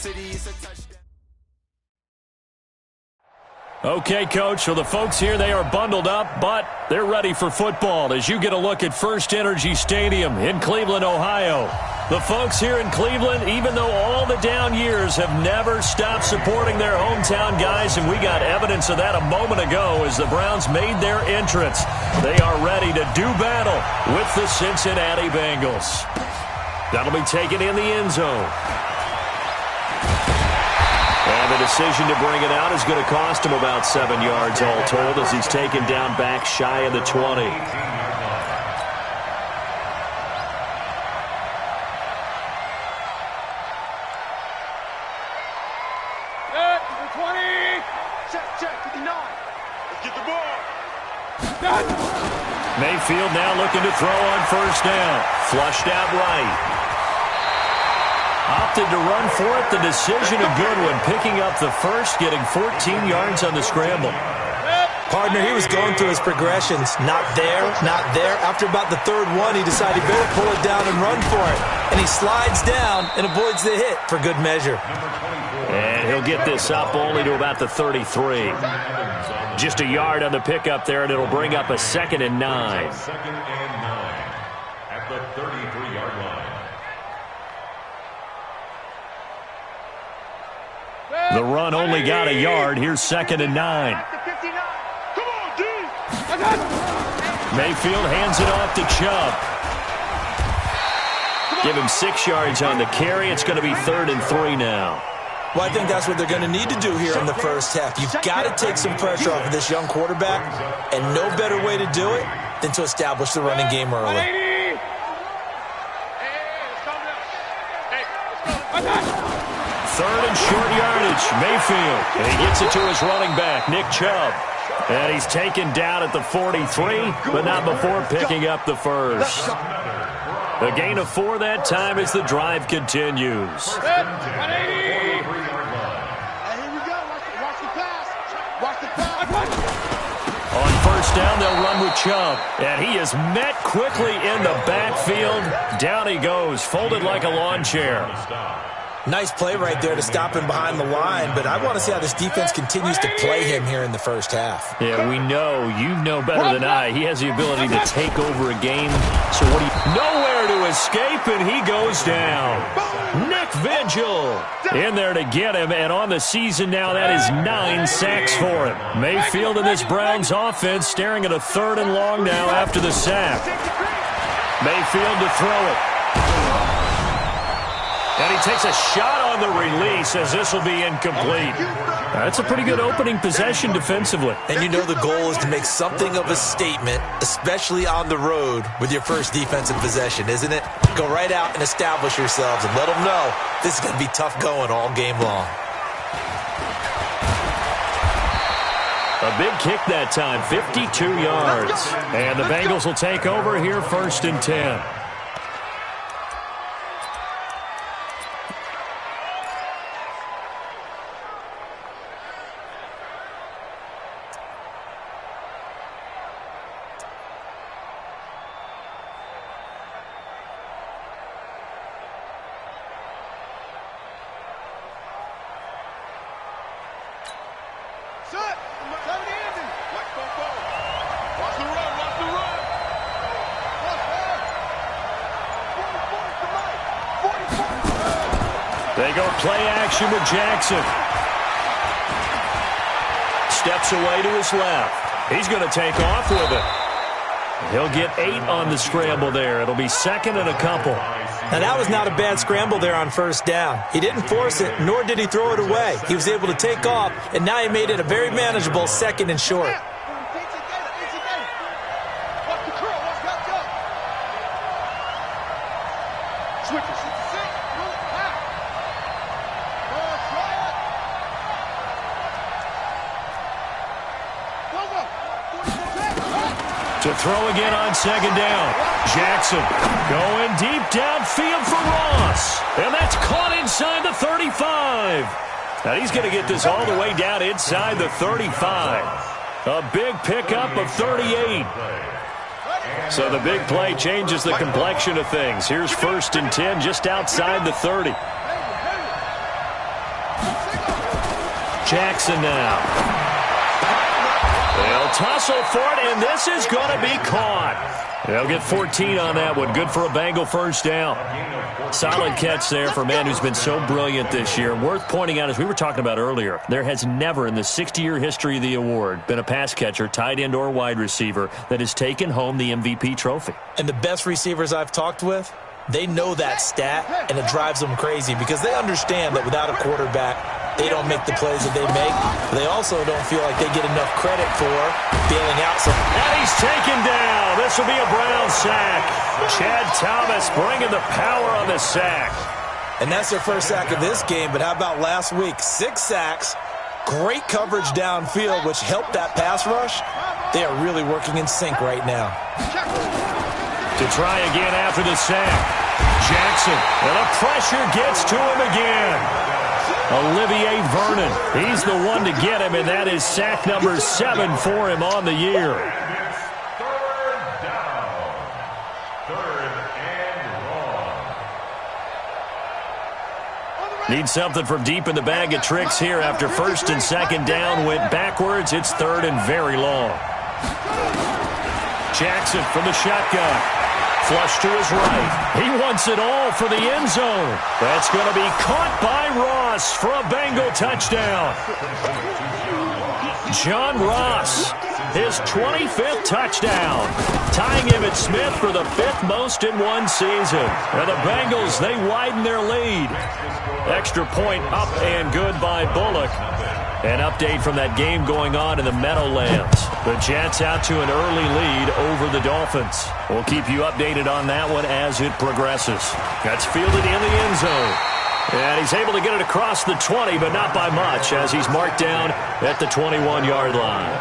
city, it's a touchdown. Okay, Coach, so the folks here, they are bundled up, but they're ready for football as you get a look at First Energy Stadium in Cleveland, Ohio. The folks here in Cleveland, even though all the down years, have never stopped supporting their hometown guys, and we got evidence of that a moment ago as the Browns made their entrance. They are ready to do battle with the Cincinnati Bengals. That'll be taken in the end zone. And the decision to bring it out is going to cost him about 7 yards all told as he's taken down back shy of the 20. Mayfield now looking to throw on first down. Flushed out right. Opted to run for it. The decision a good one. Picking up the first, getting 14 yards on the scramble. Partner, he was going through his progressions. Not there, not there. After about the third one, he decided he better pull it down and run for it. And he slides down and avoids the hit for good measure. And he'll get this up only to about the 33. Just a yard on the pickup there, and it'll bring up a 2nd and 9. 2nd and 9 at the 33-yard line. The run only got a yard. Here's 2nd and 9. Mayfield hands it off to Chubb. Give him 6 yards on the carry. It's going to be 3rd and 3 now. Well, I think that's what they're going to need to do here in the first half. You've got to take some pressure off of this young quarterback, and no better way to do it than to establish the running game early. Third and short yardage, Mayfield. And he gets it to his running back, Nick Chubb. And he's taken down at the 43, but not before picking up the first. A gain of 4 that time as the drive continues. On first down, they'll run with Chubb. And he is met quickly in the backfield. Down he goes, folded like a lawn chair. Nice play right there to stop him behind the line, but I want to see how this defense continues to play him here in the first half. Yeah, we know. You know better than I. He has the ability to take over a game. So what do you... Nowhere to escape, and he goes down. Nick Vigil in there to get him, and on the season now, that is 9 sacks for him. Mayfield and this Browns offense staring at a 3rd and long now after the sack. Mayfield to throw it. And he takes a shot on the release as this will be incomplete. That's a pretty good opening possession defensively. And you know the goal is to make something of a statement, especially on the road with your first defensive possession, isn't it? Go right out and establish yourselves and let them know this is going to be tough going all game long. A big kick that time, 52 yards. And the Bengals will take over here 1st and 10. They go play action with Jackson. Steps away to his left. He's going to take off with it. He'll get 8 on the scramble there. It'll be 2nd and a couple. Now, that was not a bad scramble there on first down. He didn't force it, nor did he throw it away. He was able to take off, and now he made it a very manageable 2nd and short. To throw again on 2nd down. Jackson going deep downfield for Ross. And that's caught inside the 35. Now he's going to get this all the way down inside the 35. A big pickup of 38. So the big play changes the complexion of things. Here's 1st and 10 just outside the 30. Jackson now. They'll tussle for it, and this is going to be caught. They'll get 14 on that one. Good for a Bengal first down. Solid catch there for a man who's been so brilliant this year. Worth pointing out, as we were talking about earlier, there has never in the 60-year history of the award been a pass catcher, tight end, or wide receiver that has taken home the MVP trophy. And the best receivers I've talked with, they know that stat, and it drives them crazy because they understand that without a quarterback, they don't make the plays that they make. But they also don't feel like they get enough credit for bailing out some. And he's taken down. This will be a Brown sack. Chad Thomas bringing the power on the sack. And that's their first sack of this game, but how about last week? 6 sacks, great coverage downfield, which helped that pass rush. They are really working in sync right now. To try again after the sack. Jackson, and the pressure gets to him again. Olivier Vernon, he's the one to get him, and that is sack number 7 for him on the year. Third down. Third and long. Need something from deep in the bag of tricks here after first and second down went backwards. It's third and very long. Jackson from the shotgun. Flush to his right. He wants it all for the end zone. That's going to be caught by Ross for a Bengal touchdown. John Ross, his 25th touchdown, tying him at Smith for the 5th most in one season. And the Bengals, they widen their lead. Extra point up and good by Bullock. An update from that game going on in the Meadowlands. The Jets out to an early lead over the Dolphins. We'll keep you updated on that one as it progresses. That's fielded in the end zone. And he's able to get it across the 20, but not by much, as he's marked down at the 21-yard line.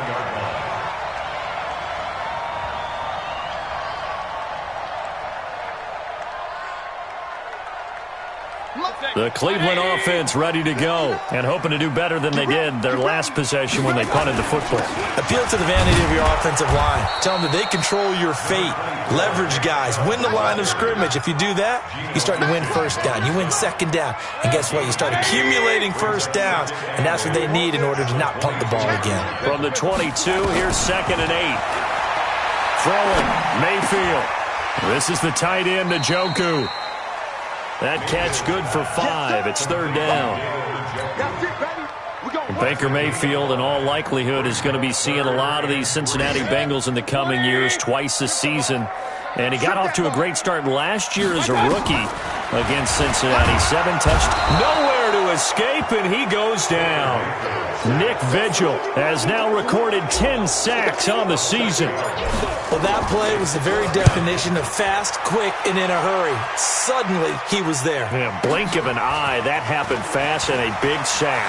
The Cleveland offense ready to go and hoping to do better than they did their last possession when they punted the football. Appeal to the vanity of your offensive line. Tell them that they control your fate. Leverage guys. Win the line of scrimmage. If you do that, you start to win first down. You win second down. And guess what? You start accumulating first downs. And that's what they need in order to not punt the ball again. From the 22, here's 2nd and 8. Throwing, Mayfield. This is the tight end, Njoku. That catch good for 5. It's 3rd down. Baker Mayfield, in all likelihood, is going to be seeing a lot of these Cincinnati Bengals in the coming years, twice this season. And he got off to a great start last year as a rookie against Cincinnati. 7 touchdowns. Nowhere to escape, and he goes down. Nick Vigil has now recorded 10 sacks on the season. Well, that play was the very definition of fast, quick, and in a hurry. Suddenly, he was there. Yeah, blink of an eye, that happened fast, and a big sack.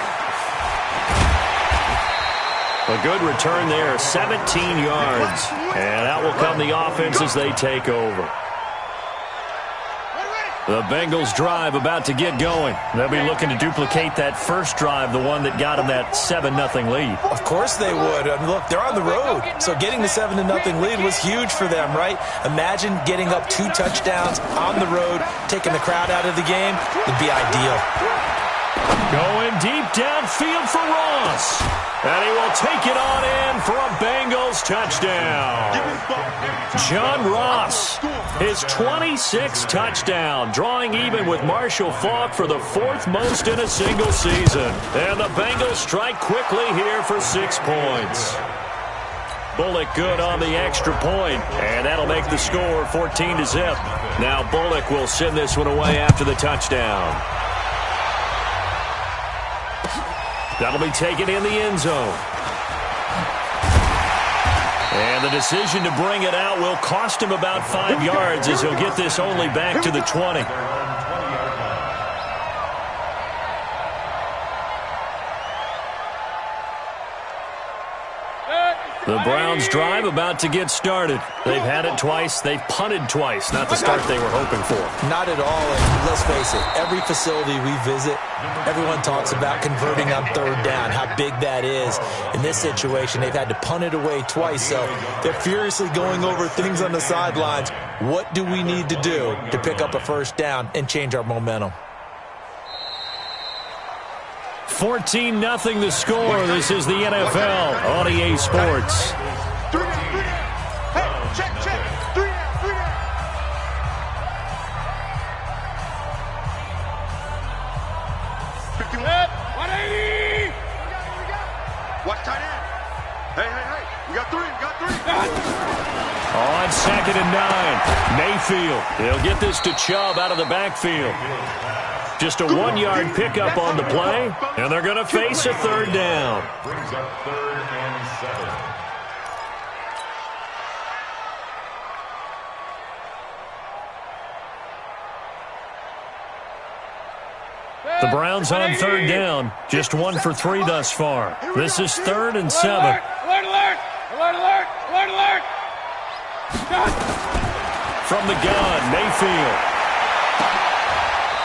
A good return there, 17 yards. And out will come the offense as they take over. The Bengals drive about to get going. They'll be looking to duplicate that first drive, the one that got them that 7-0 lead. Of course they would. I mean, look, they're on the road. So getting the 7-0 lead was huge for them, right? Imagine getting up 2 touchdowns on the road, taking the crowd out of the game. It'd be ideal. Going deep downfield for Ross. And he will take it on in for a Bengals touchdown. John Ross, his 26th touchdown, drawing even with Marshall Faulk for the 4th most in a single season. And the Bengals strike quickly here for 6 points. Bullock good on the extra point, and that'll make the score 14-0. Now Bullock will send this one away after the touchdown. That'll be taken in the end zone. And the decision to bring it out will cost him about 5 yards as he'll get this only back to the 20. The Browns drive about to get started. They've had it twice. They've punted twice. Not the start they were hoping for. Not at all. And let's face it, every facility we visit, everyone talks about converting on 3rd down, how big that is. In this situation, they've had to punt it away twice, so they're furiously going over things on the sidelines. What do we need to do to pick up a 1st down and change our momentum? 14-0 the score. This is the NFL on EA Sports. Watch tight end. Hey. We got three. On 2nd and 9, Mayfield. He'll get this to Chubb out of the backfield. Just a 1-yard pickup on the play, and they're going to face a 3rd down. Brings up 3rd and 7. The Browns on 3rd down. Just 1 for 3 thus far. This is 3rd and 7. Alert! From the gun, Mayfield.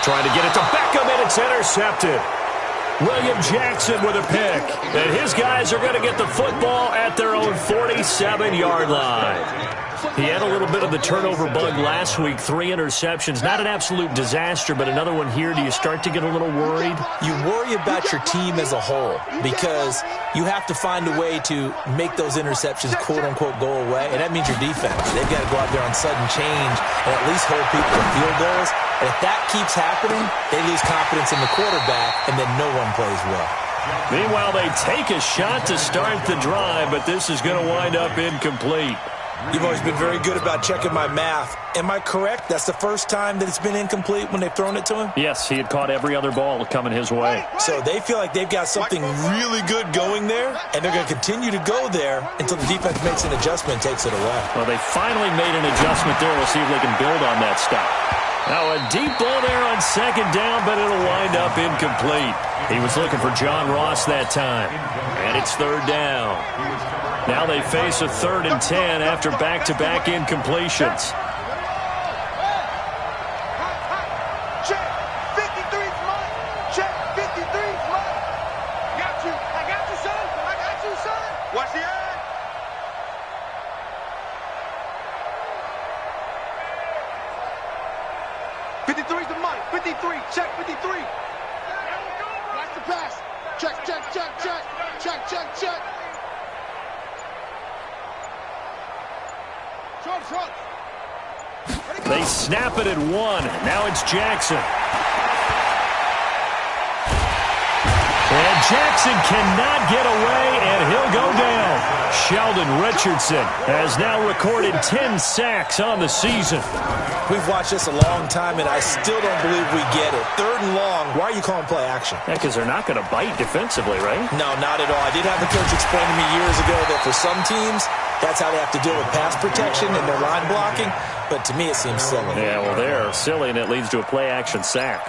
Trying to get it to Beckham, and it's intercepted. William Jackson with a pick. And his guys are going to get the football at their own 47-yard line. He had a little bit of the turnover bug last week, 3 interceptions. Not an absolute disaster, but another one here. Do you start to get a little worried? You worry about your team as a whole because you have to find a way to make those interceptions, quote-unquote, go away, and that means your defense. They've got to go out there on sudden change and at least hold people to field goals. And if that keeps happening, they lose confidence in the quarterback, and then no one plays well. Meanwhile, they take a shot to start the drive, but this is going to wind up incomplete. You've always been very good about checking my math. Am I correct? That's the first time that it's been incomplete when they've thrown it to him? Yes, he had caught every other ball coming his way. So they feel like they've got something really good going there, and they're going to continue to go there until the defense makes an adjustment and takes it away. Well, they finally made an adjustment there. We'll see if they can build on that stop. Now a deep ball there on 2nd down, but it'll wind up incomplete. He was looking for John Ross that time, and it's 3rd down. Now they face a 3rd and 10 after back-to-back incompletions. Check. 53's mine. Check. 53's mine. I got you, son. Watch the eye. '53's the money. 53. Check 53. Watch the pass. Check. Short. They snap it at 1. Now it's Jackson. And Jackson cannot get away, and he'll go down. Sheldon Richardson has now recorded 10 sacks on the season. We've watched this a long time, and I still don't believe we get it. 3rd and long, why are you calling play action? Yeah, because they're not going to bite defensively, right? No, not at all. I did have the coach explain to me years ago that for some teams, that's how they have to deal with pass protection and their line blocking. But to me, it seems silly. Yeah, well, they're silly, and it leads to a play-action sack.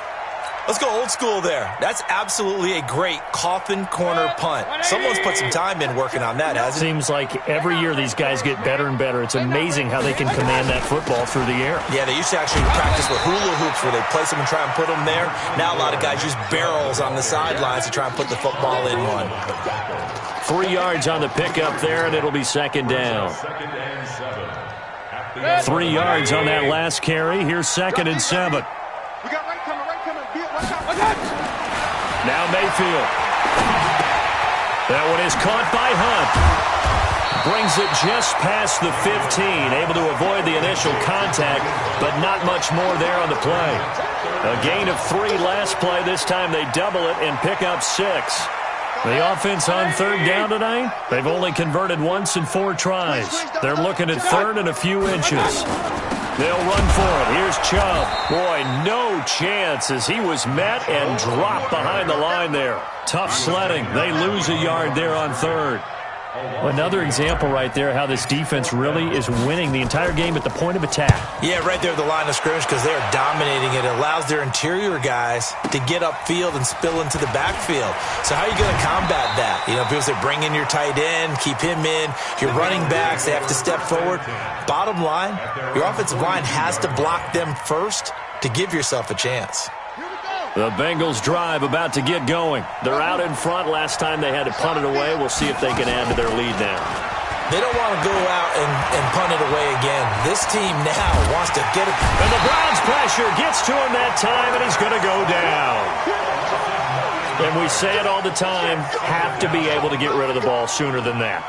Let's go old school there. That's absolutely a great coffin corner punt. Someone's put some time in working on that, hasn't it? Seems like every year these guys get better and better. It's amazing how they can command that football through the air. Yeah, they used to actually practice with hula hoops where they place them and try and put them there. Now a lot of guys use barrels on the sidelines to try and put the football in one. 3 yards on the pickup there, and it'll be 2nd down. 3 yards on that last carry. Here's 2nd and 7. We got right coming. Watch out. Now Mayfield. That one is caught by Hunt. Brings it just past the 15. Able to avoid the initial contact, but not much more there on the play. A gain of 3 last play. This time they double it and pick up 6. The offense on 3rd down tonight, they've only converted once in 4 tries. They're looking at 3rd and a few inches. They'll run for it. Here's Chubb. Boy, no chance as he was met and dropped behind the line there. Tough sledding. They lose a yard there on 3rd. Another example right there how this defense really is winning the entire game at the point of attack. Yeah, right there at the line of scrimmage because they're dominating it. It allows their interior guys to get upfield and spill into the backfield. So how are you going to combat that? You know, people say bring in your tight end, keep him in. Your running backs, they have to step forward. Bottom line, your offensive line has to block them first to give yourself a chance. The Bengals drive about to get going. They're out in front. Last time they had to punt it away. We'll see if they can add to their lead now. They don't want to go out and punt it away again. This team now wants to get it. And the Browns pressure gets to him that time, and he's going to go down. And And we say it all the time, have to be able to get rid of the ball sooner than that.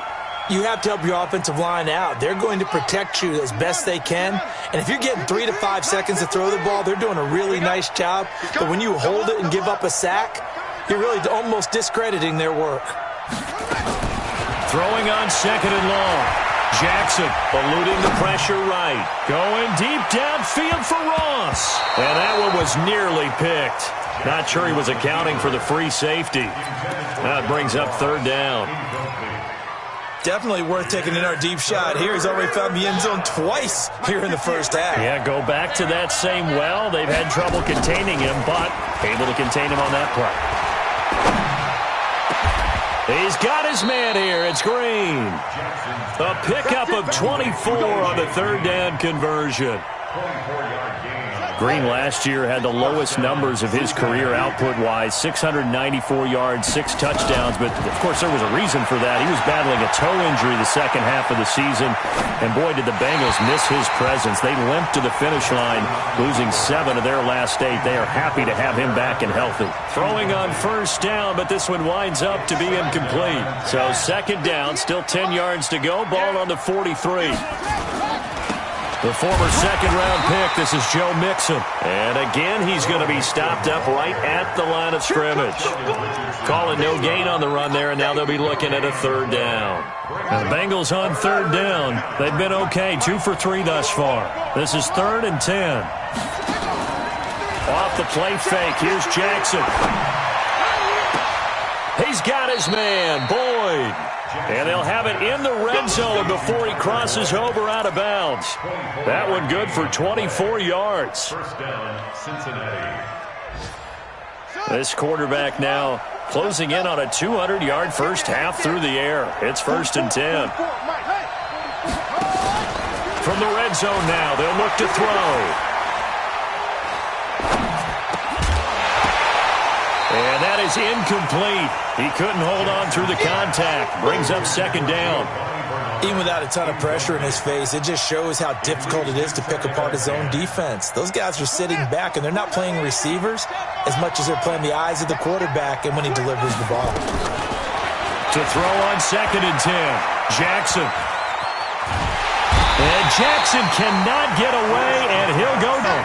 You have to help your offensive line out. They're going to protect you as best they can. And if you're getting 3 to 5 seconds to throw the ball, they're doing a really nice job. But when you hold it and give up a sack, you're really almost discrediting their work. Throwing on second and long. Jackson eluding the pressure right. Going deep downfield for Ross. And that one was nearly picked. Not sure he was accounting for the free safety. That brings up third down. Definitely worth taking in our deep shot here. He's already found the end zone twice here in the first half. Yeah, go back to that same well. They've had trouble containing him, but able to contain him on that play. He's got his man here. It's Green. A pickup of 24 on the third down conversion. Green last year had the lowest numbers of his career output-wise, 694 yards, 6 touchdowns. But, of course, there was a reason for that. He was battling a toe injury the second half of the season. And, boy, did the Bengals miss his presence. They limped to the finish line, losing 7 of their last 8. They are happy to have him back and healthy. Throwing on first down, but this one winds up to be incomplete. So second down, still 10 yards to go. Ball on the 43. The former second-round pick, this is Joe Mixon. And again, he's going to be stopped up right at the line of scrimmage. Calling no gain on the run there, and now they'll be looking at a third down. Now, the Bengals on third down. They've been okay, 2 for 3 thus far. This is 3rd and 10. Off the play fake, here's Jackson. He's got his man, Boyd. And they'll have it in the red zone before he crosses over out of bounds. That one good for 24 yards. First down, Cincinnati. This quarterback now closing in on a 200-yard first half through the air. It's 1st and 10. From the red zone now, they'll look to throw. And that is incomplete. He couldn't hold on through the contact. Brings up second down. Even without a ton of pressure in his face, it just shows how difficult it is to pick apart his own defense. Those guys are sitting back, and they're not playing receivers as much as they're playing the eyes of the quarterback and when he delivers the ball. To throw on 2nd and 10, Jackson. And Jackson cannot get away, and he'll go down.